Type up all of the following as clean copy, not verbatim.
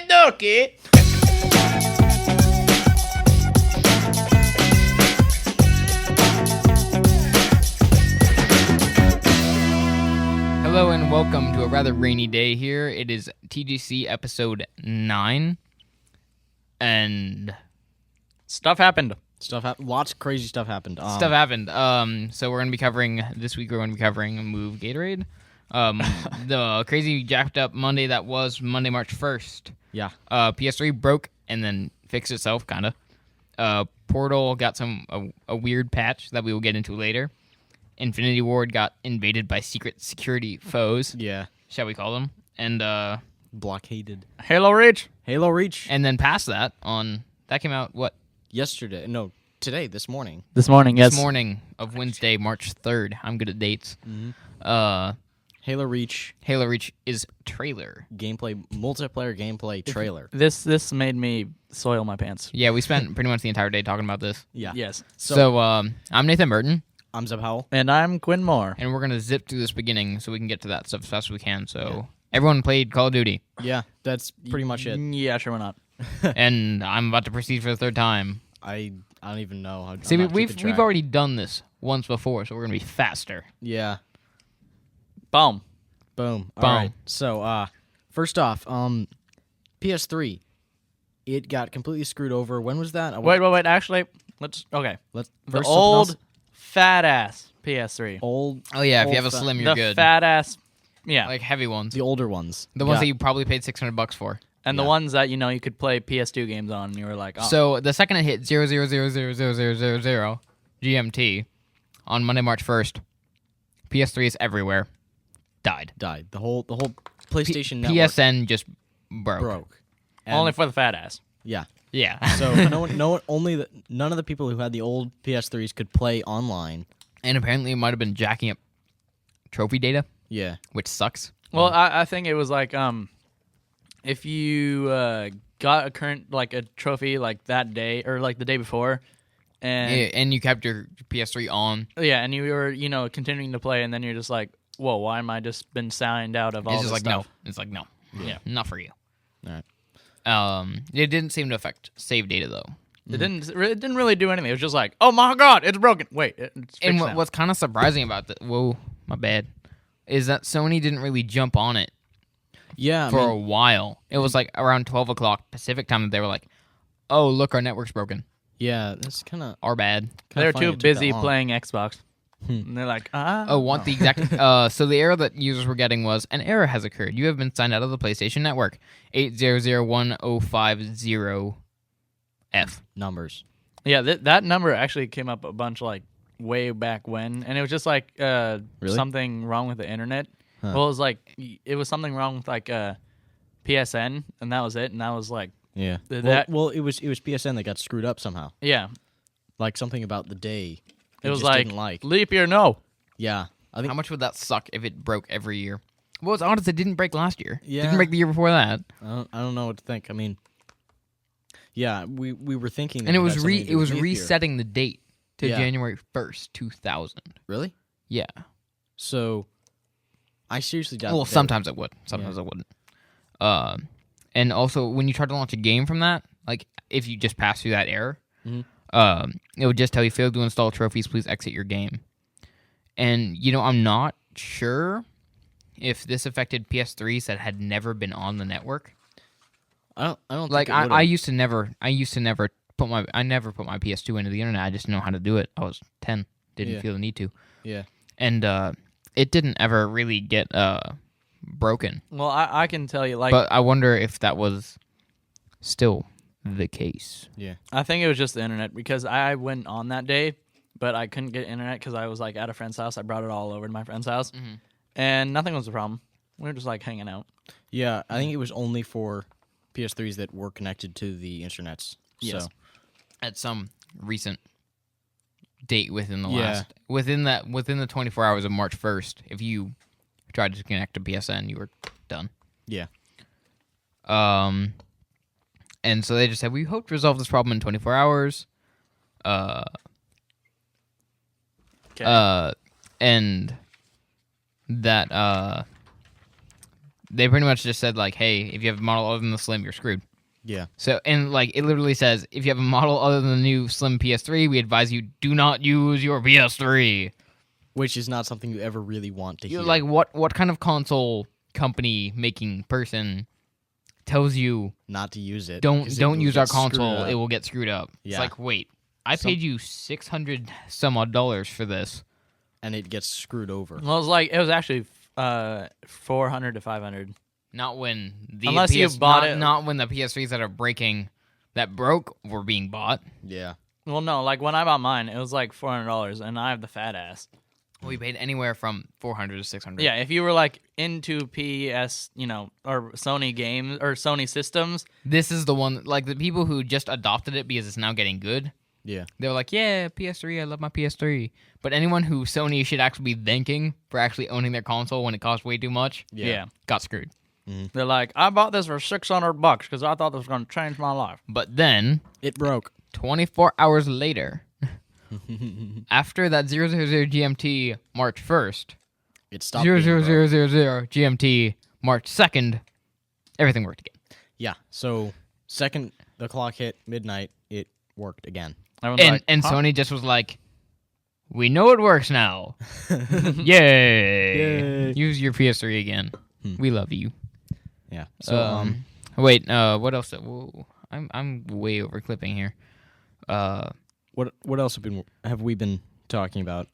dokie. Hello and welcome to a rather rainy day here. It is TGC episode 9. And Stuff happened. Lots of crazy stuff happened. stuff happened. So we're going to be covering, this week we're going to be covering Move Gatorade. The crazy jacked up Monday that was Monday, March 1st. Yeah. PS3 broke and then fixed itself, kind of. Portal got a weird patch that we will get into later. Infinity Ward got invaded by secret security foes. Yeah. Shall we call them? And Blockaded. Halo Reach. Halo Reach. and then past that that came out what? Yesterday. No, today, this morning. This morning, yes. This morning of Wednesday, March 3rd. I'm good at dates. Mm-hmm. Halo Reach Halo Reach is trailer. multiplayer gameplay trailer. This made me soil my pants. Yeah, we spent pretty much the entire day talking about this. Yeah. Yes. So I'm Nathan Berton, I'm Zeb Howell. And I'm Quinn Moore. and we're going to zip through this beginning so we can get to that stuff as fast as we can. So everyone played Call of Duty, Yeah, that's pretty much it. Yeah, sure, why not? and I'm about to proceed for the third time. I don't even know. I'm See, not we've keeping track. already done this once before, so we're going to be faster. Yeah. Boom. Boom. All Boom. right. So, first off, PS3, it got completely screwed over. When was that? Wait. Actually, okay. The The old fat ass PS3. old. Oh yeah, if old you have a fa- slim, you're The good. fat ass. Yeah. Like heavy ones, The older ones. the ones Yeah. that you probably paid $600 for. and the ones that, you could play PS2 games on, and you were like, oh. So the second it hit 00000000 GMT on Monday, March 1st, PS3 is everywhere. Died. died. The whole PlayStation network PSN just broke. And- only for the fat ass. Yeah. Yeah. So none of the people who had the old PS3s could play online. And apparently it might have been jacking up trophy data, Yeah. which sucks. Well, I think it was like, if you got a trophy like that day or like the day before, and And you kept your PS3 on. and you were continuing to play, and then you're just like, whoa, why am I just been signed out of all It's this just like stuff? no. It's like no. Yeah. Not for you. All right. It didn't seem to affect save data though. It didn't really do anything. It was just like, oh my god, it's broken. Wait, it's fixed And now. what's kind of surprising about that, whoa, my bad, is that Sony didn't really jump on it Yeah. for a while. It was like around 12 o'clock Pacific time that they were like, oh, look, our network's broken. yeah. That's kind of. Our bad. They were too busy playing Xbox. And they're like, Oh, want the exact... so the error that users were getting was, an error has occurred. You have been signed out of the PlayStation Network. 8001050F. numbers. Yeah, that number actually came up a bunch like way back when, and it was just like Really? something wrong with the internet. Huh. Well, it was something wrong with like PSN, and that was it. And that was like, Yeah. That- Well, it was PSN that got screwed up somehow. yeah, Like something about the day. it was just like, didn't like. leap year, no. Yeah. I think. How much would that suck if it broke every year? Well, it's honest, it didn't break last year. Yeah. Didn't break the year before that. I don't know what to think. I mean. Yeah, we were thinking. And it that was had something to do with leap year. resetting the date to Yeah. January 1st, 2000. Really? Yeah. So. I seriously doubt. Well, that- sometimes it would. Sometimes it wouldn't. And also, when you try to launch a game from that, like, if you just pass through that error, Mhm. it would just tell you, failed to install trophies, please exit your game. And, I'm not sure if this affected PS3s that had never been on the network. I don't Like, think it I would've. used to never put my PS2 into the internet. I just didn't know how to do it. I was 10. Didn't Yeah. feel the need to. Yeah. And it didn't ever really get broken. Well, I can tell you, like, But I wonder if that was still the case. Yeah. I think it was just the internet because I went on that day, but I couldn't get internet because I was like at a friend's house. I brought it all over to my friend's house, and nothing was a problem. We were just like hanging out. Yeah. I think it was only for PS3s that were connected to the internets. Yes. So. At some recent date within the Yeah. within the 24 hours of March 1st, if you tried to connect to PSN, you were done. Yeah. And so they just said, we hope to resolve this problem in 24 hours. Okay. And that they pretty much just said like, hey, if you have a model other than the Slim, you're screwed. Yeah. So, and like it literally says, if you have a model other than the new Slim PS3, we advise you do not use your PS3. Which is not something you ever really want to hear. Like what kind of console company making person tells you not to use it. don't 'cause it will use get our screwed console, up. it will get screwed up. Yeah. It's like, wait, I paid you $600 some odd for this. And it gets screwed over. Well, it was actually $400 to $500. Not when the Unless you bought it. Not when the PS3s that broke were being bought. Yeah. Well, no, like when I bought mine, it was like $400, and I have the fat ass. We paid anywhere from $400 to $600. Yeah, if you were like into PS, or Sony games or Sony systems, This is the one, like the people who just adopted it because it's now getting good. Yeah. They were like, yeah, PS3, I love my PS3. But anyone who Sony should actually be thanking for actually owning their console when it costs way too much, yeah. got screwed. They're like, I bought this for $600 because I thought this was going to change my life. But then, It broke. 24 hours later, after that 000 GMT March 1st, It stopped 00000 being broke. GMT March 2nd, everything worked again. Yeah. So, second the clock hit midnight, it worked again. Everyone's like, And huh? Sony just was like, we know it works now. Yay. Use your PS3 again. We love you. Yeah. So, Wait, what else? Whoa, I'm way over clipping here. what else have we been talking about?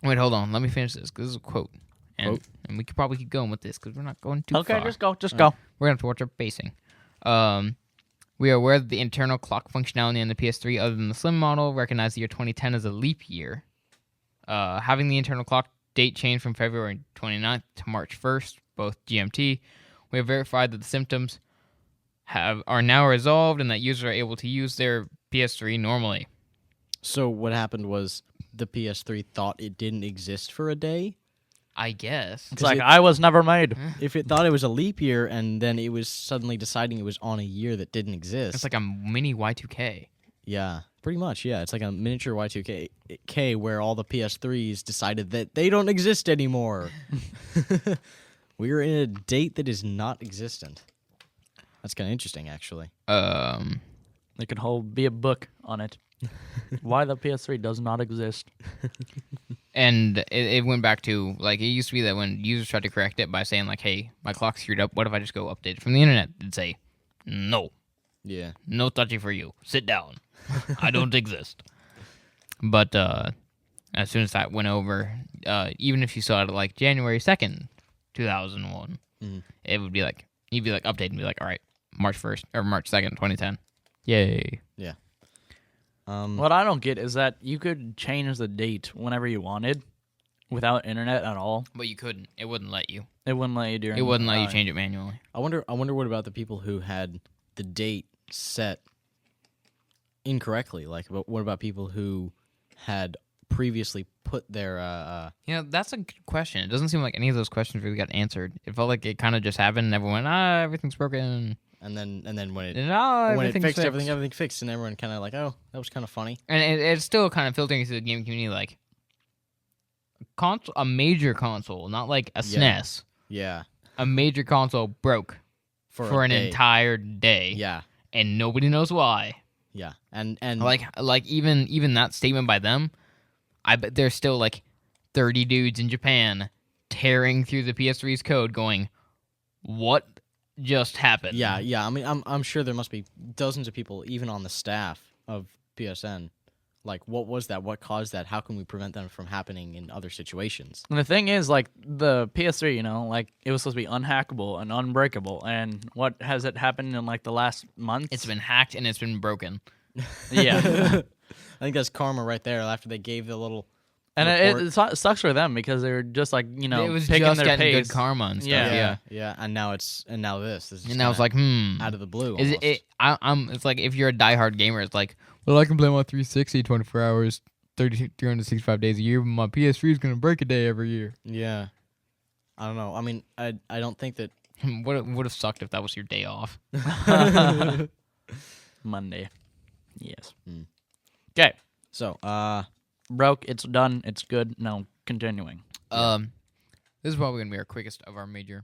Wait, hold on. Let me finish this because this is a quote. Quote? And we could probably keep going with this because we're not going too Okay, far. just go. We're going to have to watch our pacing. We are aware that the internal clock functionality in the PS3, other than the Slim model, recognized the year 2010 as a leap year. Having the internal clock date change from February 29th to March 1st, both GMT, we have verified that the symptoms are now resolved and that users are able to use their PS3 normally. So, what happened was the PS3 thought it didn't exist for a day. I guess. It's like, I was never made. If it thought it was a leap year and then it was suddenly deciding it was on a year that didn't exist. It's like a mini Y2K. Yeah, pretty much. Yeah, it's like a miniature Y2K where all the PS3s decided that they don't exist anymore. We are in a date that is not existent. That's kind of interesting, actually. It could be a book on it. Why the PS3 does not exist. And it went back to, like, it used to be that when users tried to correct it by saying, like, hey, my clock's screwed up, what if I just go update it from the internet? It'd say, no. Yeah. No touchy for you. Sit down. I don't exist. But as soon as that went over, even if you saw it like January 2nd, 2001, it would be like, you'd be like, update and be like, all right, March 1st, or March 2nd, 2010. Yay. Yeah. What I don't get is that you could change the date whenever you wanted without internet at all. But you couldn't. It wouldn't let you. It wouldn't let you do It wouldn't let you change it manually. I wonder what about the people who had the date set incorrectly? Like, what about people who had previously put their That's a good question. It doesn't seem like any of those questions really got answered. It felt like it kind of just happened and everyone went, everything's broken. and then when it And, when it everything's fixed fixed. everything fixed, and everyone kind of like, oh, that was kind of funny. And it's still kind of filtering into the game community like a major console, not like a SNES. Yeah. A major console broke for a an day. entire day. Yeah. And nobody knows why. Yeah. And Like even that statement by them, I bet there's still like 30 dudes in Japan tearing through the PS3's code going, what just happened? yeah. I mean, I'm sure there must be dozens of people even on the staff of PSN. Like, what was that? What caused that? How can we prevent them from happening in other situations? And the thing is, like, the PS3, like, it was supposed to be unhackable and unbreakable. And what has it happened in, like, the last month? It's been hacked and it's been broken. Yeah. I think that's karma right there. After they gave the little And report. it sucks for them because they were just, like, it was picking just their getting pace. good karma and stuff. Yeah. Yeah. And now this is And I was like, out of the blue. Is almost. it's like if you're a diehard gamer, it's like, well, I can play my 360 24 hours, 365 days a year, but my PS3 is going to break a day every year. Yeah. I don't know. I mean, I don't think that. Would have sucked if that was your day off. Monday. Yes. Mm. Okay. So, Broke. It's done. It's good. Now continuing. This is probably going to be our quickest of our major